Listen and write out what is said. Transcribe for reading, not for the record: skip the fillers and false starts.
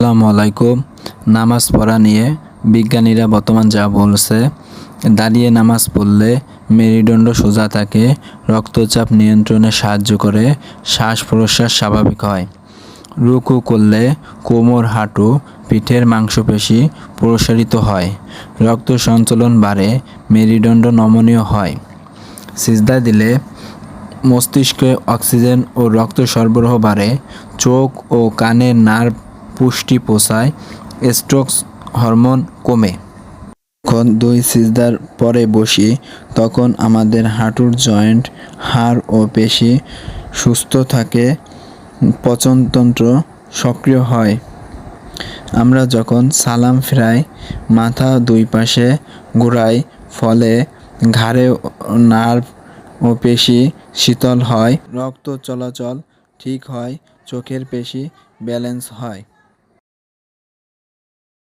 আসসালামু আলাইকুম। নামাজ পড়া নিয়ে বিজ্ঞানীরা বর্তমান যা বলছে, দাঁড়িয়ে নামাজ পড়লে মেরুদণ্ড সোজা থাকে, রক্তচাপ নিয়ন্ত্রণে সাহায্য করে, শ্বাস প্রশ্বাস স্বাভাবিক হয়। রুকু করলে কোমর, হাঁটু, পিঠের মাংসপেশি প্রসারিত হয়, রক্ত সঞ্চালন বাড়ে, মেরুদণ্ড নমনীয় হয়। সিজদা দিলে মস্তিষ্কে অক্সিজেন ও রক্ত সরবরাহ বাড়ে, চোখ ও কানের নার্ভ পুষ্টি পৌঁছায়, স্ট্রোক হরমোন কমে। যখন দুই সিজদার পরে বসি তখন আমাদের হাঁটুর জয়েন্ট, হাড় ও পেশি সুস্থ থাকে, পচনতন্ত্র সক্রিয় হয়। আমরা যখন সালাম ফিরাই, মাথা দুই পাশে ঘুরাই, ফলে ঘাড়ে নার্ভ ও পেশি শীতল হয়, রক্ত চলাচল ঠিক হয়, চোখের পেশি ব্যালেন্স হয়।